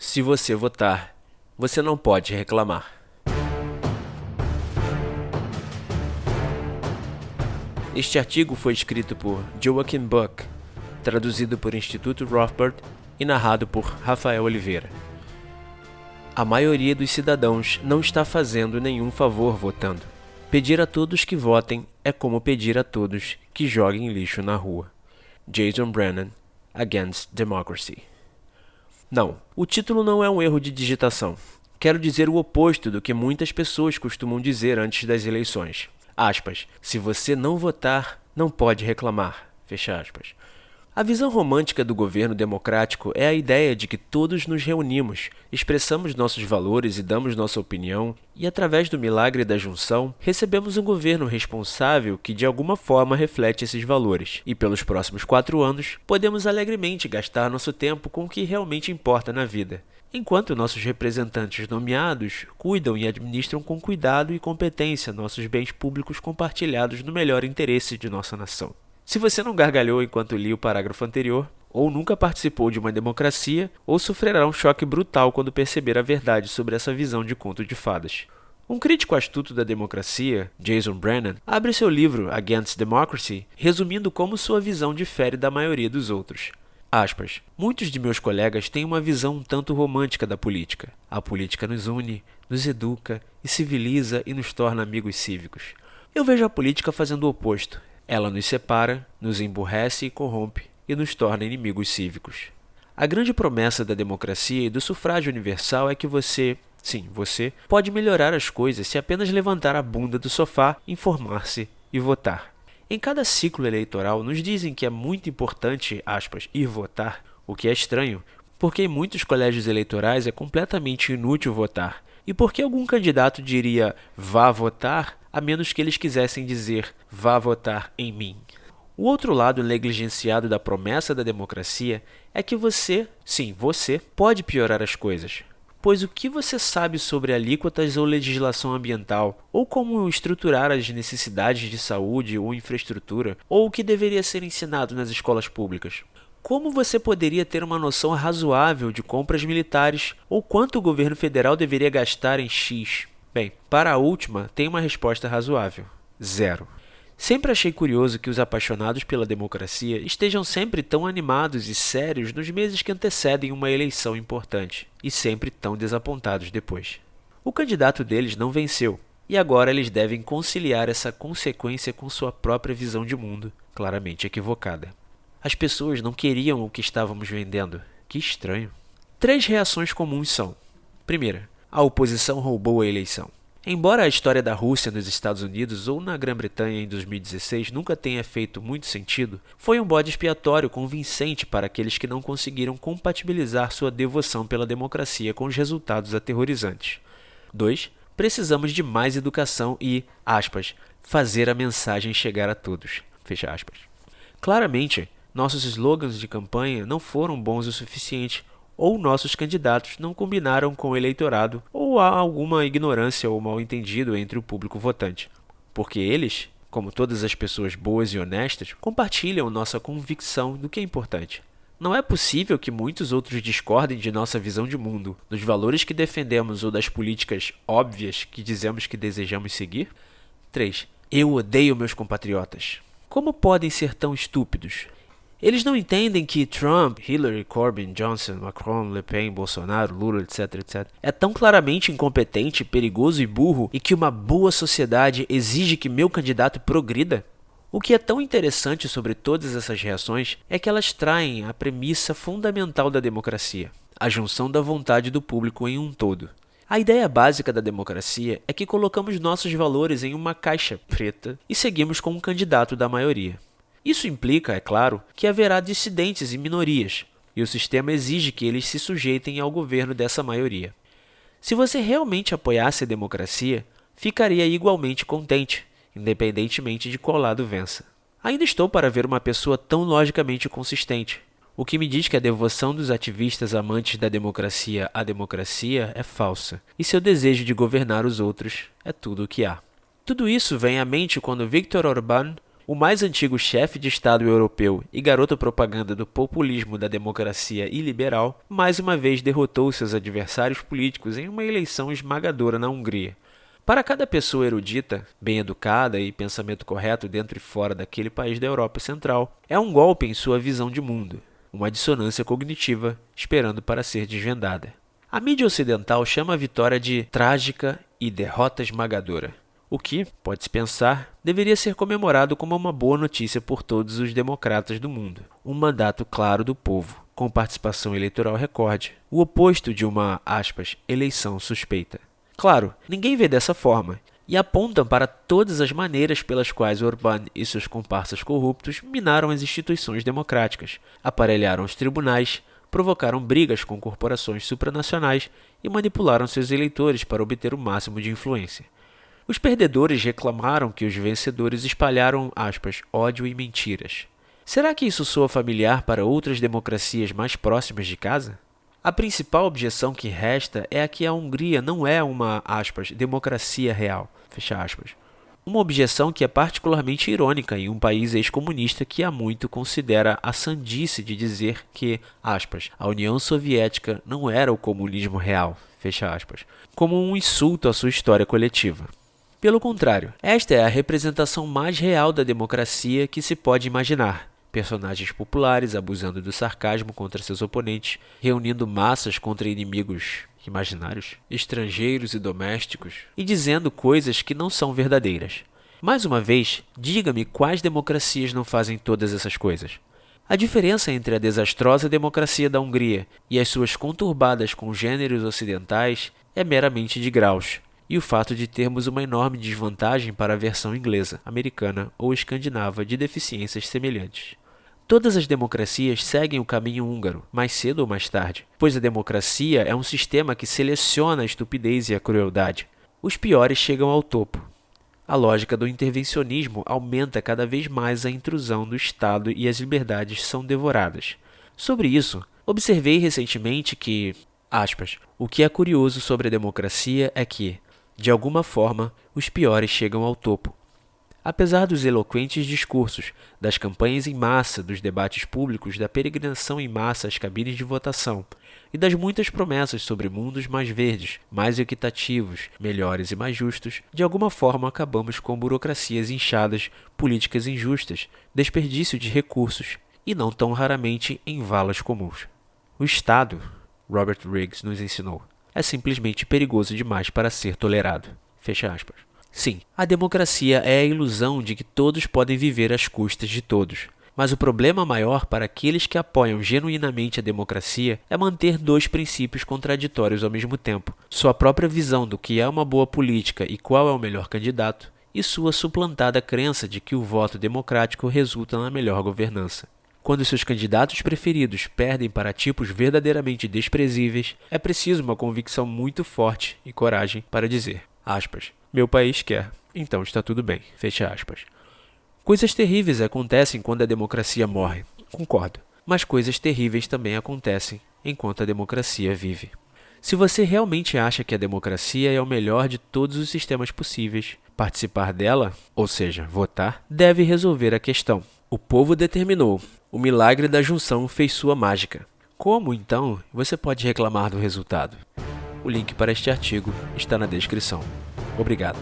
Se você votar, você não pode reclamar. Este artigo foi escrito por Joachim Buck, traduzido por Instituto Rothbard e narrado por Rafael Oliveira. A maioria dos cidadãos não está fazendo nenhum favor votando. Pedir a todos que votem é como pedir a todos que joguem lixo na rua. Jason Brennan, Against Democracy. Não, o título não é um erro de digitação. Quero dizer o oposto do que muitas pessoas costumam dizer antes das eleições. Aspas, se você não votar, não pode reclamar. Fecha aspas. A visão romântica do governo democrático é a ideia de que todos nos reunimos, expressamos nossos valores e damos nossa opinião, e através do milagre da junção, recebemos um governo responsável que de alguma forma reflete esses valores, e pelos próximos 4 anos, podemos alegremente gastar nosso tempo com o que realmente importa na vida. Enquanto nossos representantes nomeados cuidam e administram com cuidado e competência nossos bens públicos compartilhados no melhor interesse de nossa nação. Se você não gargalhou enquanto li o parágrafo anterior, ou nunca participou de uma democracia, ou sofrerá um choque brutal quando perceber a verdade sobre essa visão de conto de fadas. Um crítico astuto da democracia, Jason Brennan, abre seu livro Against Democracy, resumindo como sua visão difere da maioria dos outros. Aspas, muitos de meus colegas têm uma visão um tanto romântica da política. A política nos une, nos educa e civiliza e nos torna amigos cívicos. Eu vejo a política fazendo o oposto. Ela nos separa, nos emburrece e corrompe, e nos torna inimigos cívicos. A grande promessa da democracia e do sufrágio universal é que você, sim, você, pode melhorar as coisas se apenas levantar a bunda do sofá, informar-se e votar. Em cada ciclo eleitoral nos dizem que é muito importante, aspas, ir votar, o que é estranho, porque em muitos colégios eleitorais é completamente inútil votar, e porque algum candidato diria vá votar, a menos que eles quisessem dizer vá votar em mim. O outro lado negligenciado da promessa da democracia é que você, sim, você, pode piorar as coisas. Pois o que você sabe sobre alíquotas ou legislação ambiental, ou como estruturar as necessidades de saúde ou infraestrutura, ou o que deveria ser ensinado nas escolas públicas? Como você poderia ter uma noção razoável de compras militares, ou quanto o governo federal deveria gastar em X? Bem, para a última, tem uma resposta razoável. 0. Sempre achei curioso que os apaixonados pela democracia estejam sempre tão animados e sérios nos meses que antecedem uma eleição importante, e sempre tão desapontados depois. O candidato deles não venceu, e agora eles devem conciliar essa consequência com sua própria visão de mundo, claramente equivocada. As pessoas não queriam o que estávamos vendendo. Que estranho. 3 reações comuns são: primeira, a oposição roubou a eleição. Embora a história da Rússia nos Estados Unidos ou na Grã-Bretanha em 2016 nunca tenha feito muito sentido, foi um bode expiatório convincente para aqueles que não conseguiram compatibilizar sua devoção pela democracia com os resultados aterrorizantes. 2. Precisamos de mais educação e, aspas, fazer a mensagem chegar a todos. Fecha aspas. Claramente, nossos slogans de campanha não foram bons o suficiente, ou nossos candidatos não combinaram com o eleitorado, ou há alguma ignorância ou mal-entendido entre o público votante. Porque eles, como todas as pessoas boas e honestas, compartilham nossa convicção do que é importante. Não é possível que muitos outros discordem de nossa visão de mundo, dos valores que defendemos ou das políticas óbvias que dizemos que desejamos seguir? 3. Eu odeio meus compatriotas. Como podem ser tão estúpidos? Eles não entendem que Trump, Hillary, Corbyn, Johnson, Macron, Le Pen, Bolsonaro, Lula, etc. é tão claramente incompetente, perigoso e burro e que uma boa sociedade exige que meu candidato progrida? O que é tão interessante sobre todas essas reações é que elas traem a premissa fundamental da democracia, a junção da vontade do público em um todo. A ideia básica da democracia é que colocamos nossos valores em uma caixa preta e seguimos com um candidato da maioria. Isso implica, é claro, que haverá dissidentes e minorias, e o sistema exige que eles se sujeitem ao governo dessa maioria. Se você realmente apoiasse a democracia, ficaria igualmente contente, independentemente de qual lado vença. Ainda estou para ver uma pessoa tão logicamente consistente, o que me diz que a devoção dos ativistas amantes da democracia à democracia é falsa, e seu desejo de governar os outros é tudo o que há. Tudo isso vem à mente quando Viktor Orbán, O mais antigo chefe de Estado europeu e garoto propaganda do populismo da democracia iliberal, mais uma vez derrotou seus adversários políticos em uma eleição esmagadora na Hungria. Para cada pessoa erudita, bem educada e pensamento correto dentro e fora daquele país da Europa Central, é um golpe em sua visão de mundo, uma dissonância cognitiva esperando para ser desvendada. A mídia ocidental chama a vitória de trágica e derrota esmagadora, o que, pode-se pensar, deveria ser comemorado como uma boa notícia por todos os democratas do mundo. Um mandato claro do povo, com participação eleitoral recorde, o oposto de uma, aspas, eleição suspeita. Claro, ninguém vê dessa forma, e apontam para todas as maneiras pelas quais Orbán e seus comparsas corruptos minaram as instituições democráticas, aparelharam os tribunais, provocaram brigas com corporações supranacionais e manipularam seus eleitores para obter o máximo de influência. Os perdedores reclamaram que os vencedores espalharam, aspas, ódio e mentiras. Será que isso soa familiar para outras democracias mais próximas de casa? A principal objeção que resta é a que a Hungria não é uma, aspas, democracia real, fecha aspas. Uma objeção que é particularmente irônica em um país ex-comunista que há muito considera a sandice de dizer que, aspas, a União Soviética não era o comunismo real, fecha aspas, como um insulto à sua história coletiva. Pelo contrário, esta é a representação mais real da democracia que se pode imaginar. Personagens populares abusando do sarcasmo contra seus oponentes, reunindo massas contra inimigos imaginários, estrangeiros e domésticos, e dizendo coisas que não são verdadeiras. Mais uma vez, diga-me quais democracias não fazem todas essas coisas. A diferença entre a desastrosa democracia da Hungria e as suas conturbadas congêneres ocidentais é meramente de graus, e o fato de termos uma enorme desvantagem para a versão inglesa, americana ou escandinava de deficiências semelhantes. Todas as democracias seguem o caminho húngaro, mais cedo ou mais tarde, pois a democracia é um sistema que seleciona a estupidez e a crueldade. Os piores chegam ao topo. A lógica do intervencionismo aumenta cada vez mais a intrusão do Estado e as liberdades são devoradas. Sobre isso, observei recentemente que, aspas, o que é curioso sobre a democracia é que, de alguma forma, os piores chegam ao topo. Apesar dos eloquentes discursos, das campanhas em massa, dos debates públicos, da peregrinação em massa às cabines de votação e das muitas promessas sobre mundos mais verdes, mais equitativos, melhores e mais justos, de alguma forma acabamos com burocracias inchadas, políticas injustas, desperdício de recursos e não tão raramente em valas comuns. O Estado, Robert Riggs nos ensinou, é simplesmente perigoso demais para ser tolerado. Fecha aspas. Sim, a democracia é a ilusão de que todos podem viver às custas de todos. Mas o problema maior para aqueles que apoiam genuinamente a democracia é manter dois princípios contraditórios ao mesmo tempo: sua própria visão do que é uma boa política e qual é o melhor candidato, e sua suplantada crença de que o voto democrático resulta na melhor governança. Quando seus candidatos preferidos perdem para tipos verdadeiramente desprezíveis, é preciso uma convicção muito forte e coragem para dizer, aspas, meu país quer, então está tudo bem, fecha aspas. Coisas terríveis acontecem quando a democracia morre, concordo, mas coisas terríveis também acontecem enquanto a democracia vive. Se você realmente acha que a democracia é o melhor de todos os sistemas possíveis, participar dela, ou seja, votar, deve resolver a questão. O povo determinou, o milagre da junção fez sua mágica. Como, então, você pode reclamar do resultado? O link para este artigo está na descrição. Obrigado.